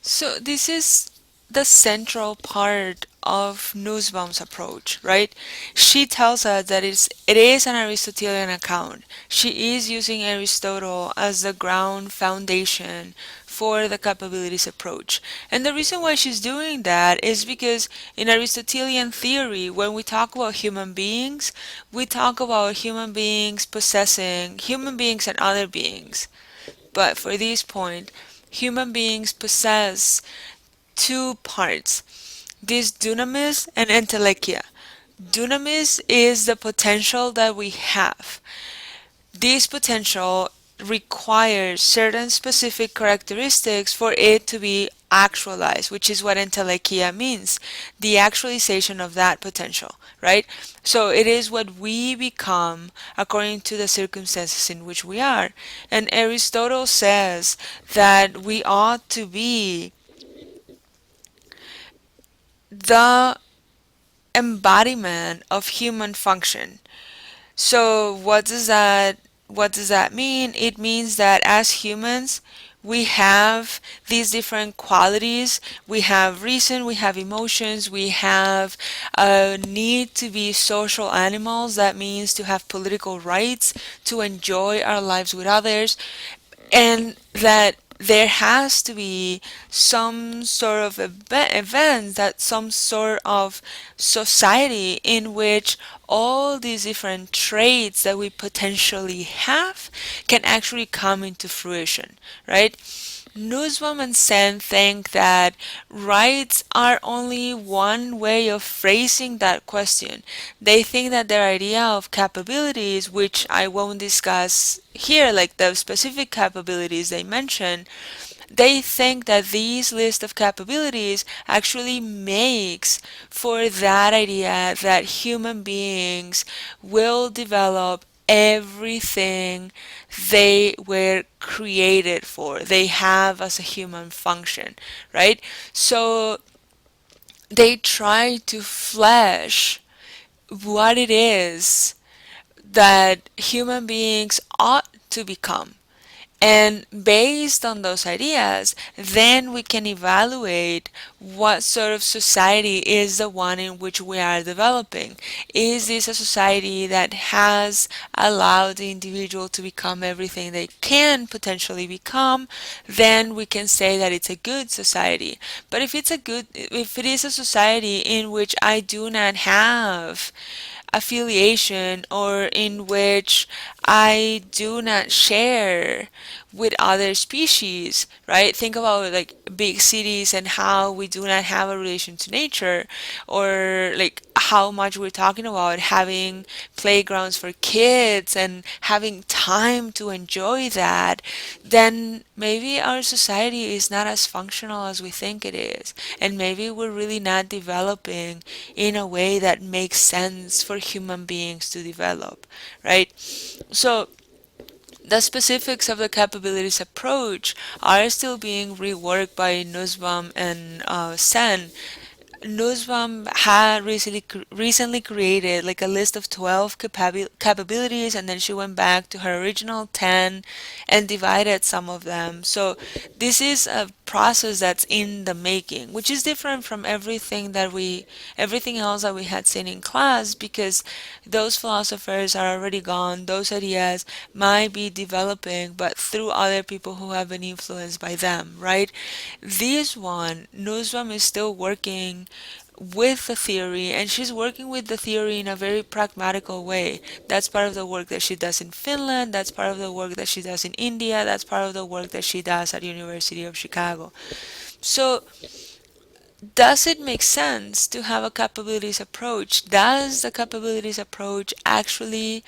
So this is the central part of Nussbaum's approach, right? She tells us that it is an Aristotelian account. She is using Aristotle as the ground foundation for the capabilities approach. And the reason why she's doing that is because in Aristotelian theory, when we talk about human beings, we talk about human beings possessing human beings and other beings. But for this point, human beings possess two parts, this dunamis and entelechia. Dunamis is the potential that we have. This potential requires certain specific characteristics for it to be actualized, which is what entelechia means, the actualization of that potential, right? So it is what we become according to the circumstances in which we are. And Aristotle says that we ought to be the embodiment of human function. So what does that mean? It means that as humans, we have these different qualities. We have reason, we have emotions, we have a need to be social animals. That means to have political rights, to enjoy our lives with others, and that there has to be some sort of event, that some sort of society in which all these different traits that we potentially have can actually come into fruition, right? Nussbaum and Sen think that rights are only one way of phrasing that question. They think that their idea of capabilities, which I won't discuss here, like the specific capabilities they mention, they think that this list of capabilities actually makes for that idea that human beings will develop everything they were created for, they have as a human function, right? So they try to flesh what it is that human beings ought to become. And based on those ideas, then we can evaluate what sort of society is the one in which we are developing. Is this a society that has allowed the individual to become everything they can potentially become? Then we can say that it's a good society. But if it is a society in which I do not have affiliation, or in which I do not share with other species, right? Think about like big cities and how we do not have a relation to nature, or like how much we're talking about having playgrounds for kids and having time to enjoy that, then maybe our society is not as functional as we think it is. And maybe we're really not developing in a way that makes sense for human beings to develop, right? So the specifics of the capabilities approach are still being reworked by Nussbaum and Sen. Nussbaum had recently created like a list of 12 capabilities, and then she went back to her original 10 and divided some of them. So this is a process that's in the making, which is different from everything else that we had seen in class, because those philosophers are already gone. Those ideas might be developing, but through other people who have been influenced by them, right? This one, Nussbaum is still working with the theory, and she's working with the theory in a very pragmatical way. That's part of the work that she does in Finland, that's part of the work that she does in India, that's part of the work that she does at University of Chicago. So does it make sense to have a capabilities approach? Does the capabilities approach actually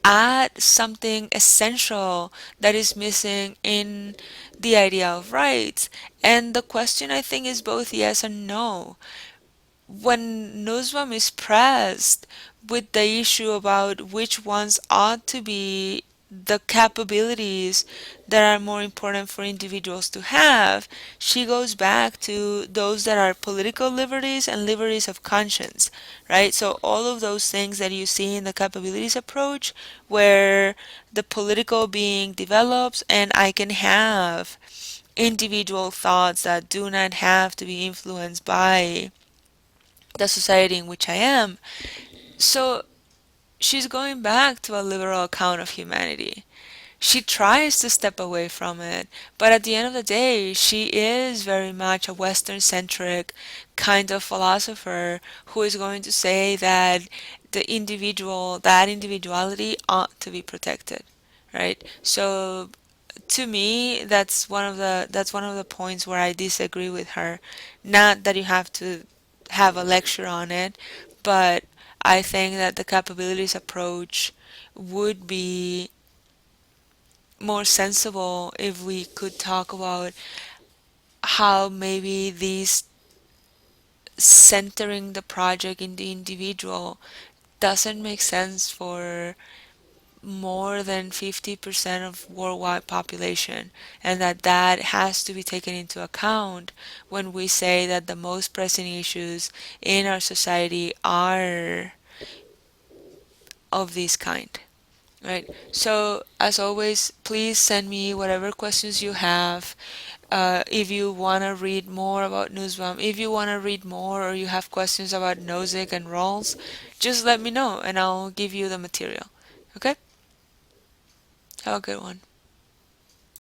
add something essential that is missing in the idea of rights? And the question, I think, is both yes and no. When Nussbaum is pressed with the issue about which ones ought to be the capabilities that are more important for individuals to have, she goes back to those that are political liberties and liberties of conscience, right? So all of those things that you see in the capabilities approach, where the political being develops and I can have individual thoughts that do not have to be influenced by the society in which I am. So she's going back to a liberal account of humanity. She tries to step away from it, but at the end of the day, she is very much a Western centric kind of philosopher who is going to say that that individuality ought to be protected, right? So to me, that's one of the points where I disagree with her. Not that you have to have a lecture on it, but I think that the capabilities approach would be more sensible if we could talk about how maybe these centering the project in the individual doesn't make sense for more than 50% of worldwide population, and that has to be taken into account when we say that the most pressing issues in our society are of this kind. Right. So, as always, please send me whatever questions you have. If you want to read more about Newsbomb, if you want to read more or you have questions about Nozick and roles, just let me know and I'll give you the material. Okay? Have a good one.